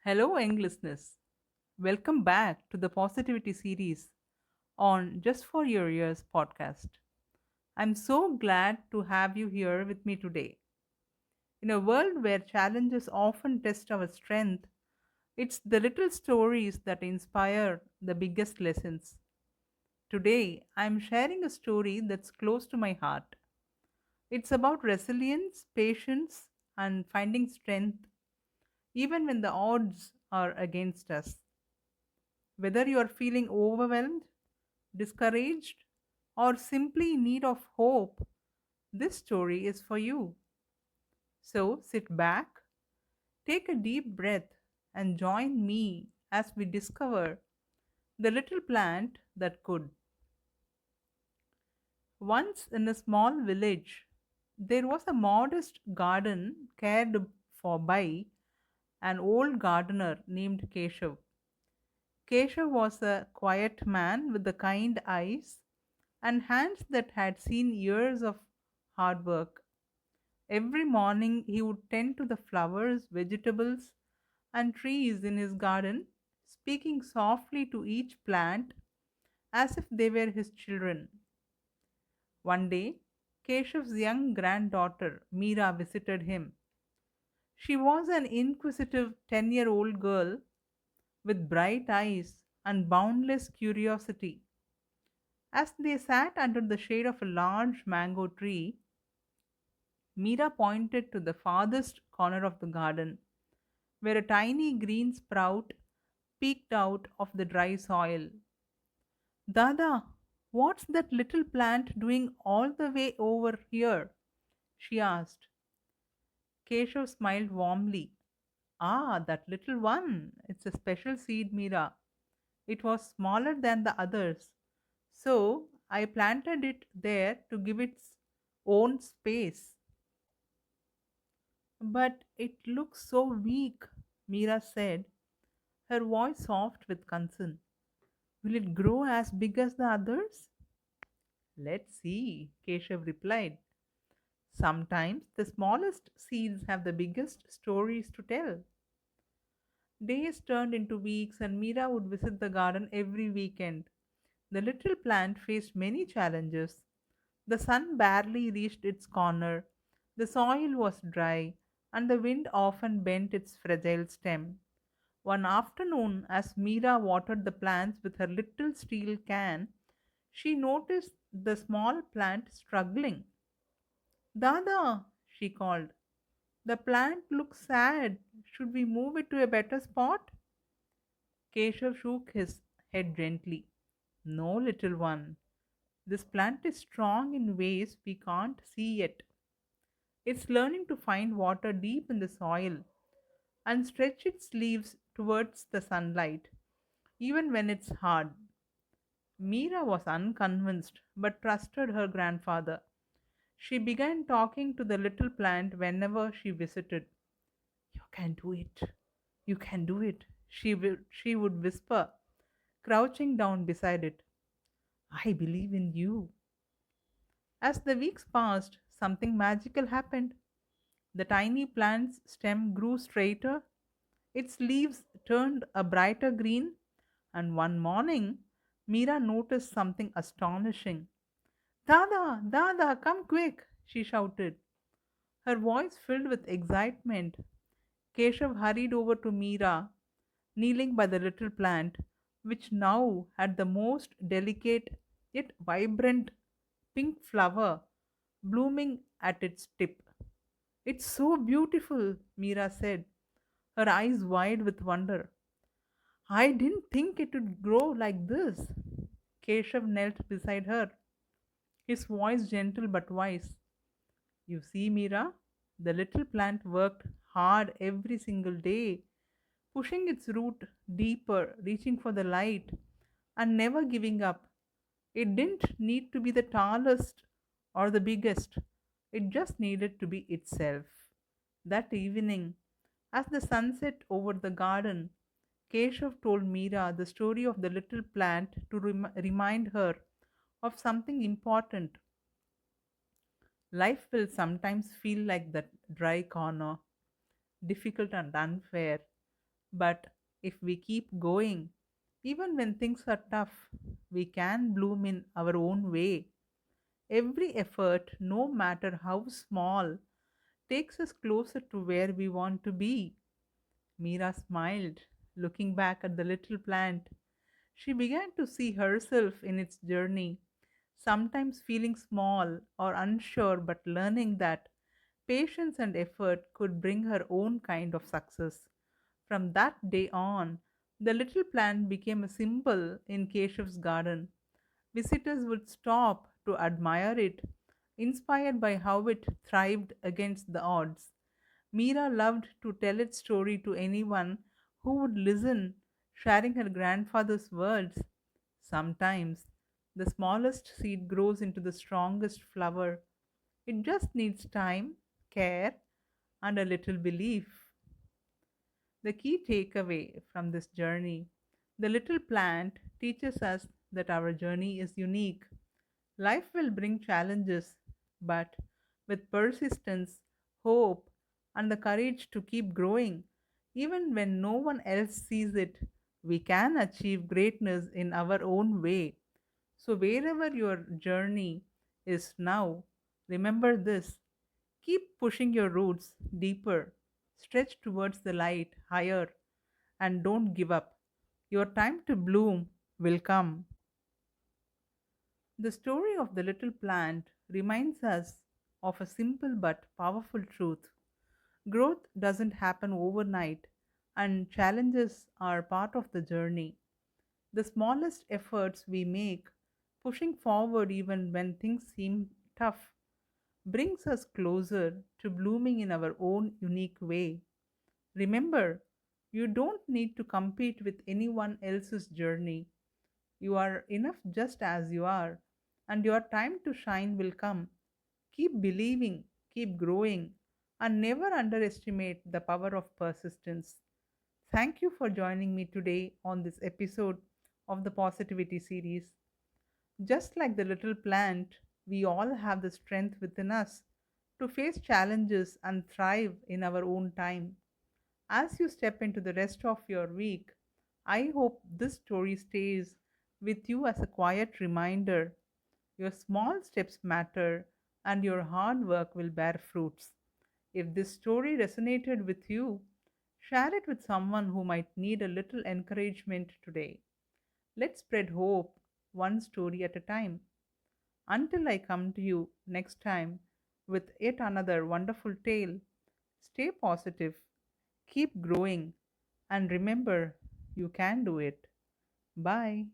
Hello, young listeners. Welcome back to the Positivity series on Just for Your Ears podcast. I'm so glad to have you here with me today. In a world where challenges often test our strength, it's the little stories that inspire the biggest lessons. Today, I'm sharing a story that's close to my heart. It's about resilience, patience, and finding strength even when the odds are against us. Whether you are feeling overwhelmed, discouraged, or simply in need of hope, this story is for you. So sit back, take a deep breath, and join me as we discover the little plant that could. Once in a small village, there was a modest garden cared for by an old gardener named Keshav. Keshav was a quiet man with the kind eyes and hands that had seen years of hard work. Every morning he would tend to the flowers, vegetables, and trees in his garden, speaking softly to each plant as if they were his children. One day, Keshav's young granddaughter, Meera, visited him. She was an inquisitive 10-year-old girl with bright eyes and boundless curiosity. As they sat under the shade of a large mango tree, Meera pointed to the farthest corner of the garden, where a tiny green sprout peeked out of the dry soil. Dada, what's that little plant doing all the way over here? She asked. Keshav smiled warmly. Ah, that little one. It's a special seed, Meera. It was smaller than the others, so I planted it there to give its own space. But it looks so weak, Meera said, her voice soft with concern. Will it grow as big as the others? Let's see, Keshav replied. Sometimes the smallest seeds have the biggest stories to tell. Days turned into weeks, and Meera would visit the garden every weekend. The little plant faced many challenges. The sun barely reached its corner, the soil was dry, and the wind often bent its fragile stem. One afternoon, as Meera watered the plants with her little steel can, she noticed the small plant struggling. Dada, she called, the plant looks sad. Should we move it to a better spot? Keshav shook his head gently. No, little one. This plant is strong in ways we can't see yet. It's learning to find water deep in the soil and stretch its leaves towards the sunlight, even when it's hard. Meera was unconvinced but trusted her grandfather. She began talking to the little plant whenever she visited. You can do it. You can do it. She would whisper, crouching down beside it. I believe in you. As the weeks passed, something magical happened. The tiny plant's stem grew straighter, its leaves turned a brighter green, and one morning, Meera noticed something astonishing. Dada, Dada, come quick, she shouted, her voice filled with excitement. Keshav hurried over to Meera, kneeling by the little plant, which now had the most delicate yet vibrant pink flower blooming at its tip. It's so beautiful, Meera said, her eyes wide with wonder. I didn't think it would grow like this. Keshav knelt beside her, his voice gentle but wise. You see, Meera, the little plant worked hard every single day, pushing its root deeper, reaching for the light, and never giving up. It didn't need to be the tallest or the biggest, it just needed to be itself. That evening, as the sun set over the garden, Keshav told Meera the story of the little plant to remind her of something important. Life will sometimes feel like that dry corner, difficult and unfair. But if we keep going, even when things are tough, we can bloom in our own way. Every effort, no matter how small, takes us closer to where we want to be. Mira smiled, looking back at the little plant. She began to see herself in its journey, sometimes feeling small or unsure, but learning that patience and effort could bring her own kind of success. From that day on, the little plant became a symbol in Keshav's garden. Visitors would stop to admire it, inspired by how it thrived against the odds. Meera loved to tell its story to anyone who would listen, sharing her grandfather's words. Sometimes the smallest seed grows into the strongest flower. It just needs time, care, and a little belief. The key takeaway from this journey: the little plant teaches us that our journey is unique. Life will bring challenges, but with persistence, hope, and the courage to keep growing, even when no one else sees it, we can achieve greatness in our own way. So, wherever your journey is now, remember this: keep pushing your roots deeper, stretch towards the light higher, and don't give up. Your time to bloom will come. The story of the little plant reminds us of a simple but powerful truth. Growth doesn't happen overnight, and challenges are part of the journey. The smallest efforts we make, pushing forward even when things seem tough, brings us closer to blooming in our own unique way. Remember, you don't need to compete with anyone else's journey. You are enough just as you are, and your time to shine will come. Keep believing, keep growing, and never underestimate the power of persistence. Thank you for joining me today on this episode of the Positivity series. Just like the little plant, we all have the strength within us to face challenges and thrive in our own time. As you step into the rest of your week, I hope this story stays with you as a quiet reminder: your small steps matter and your hard work will bear fruits. If this story resonated with you, share it with someone who might need a little encouragement today. Let's spread hope one story at a time. Until I come to you next time with yet another wonderful tale, stay positive, keep growing, and remember, you can do it. Bye.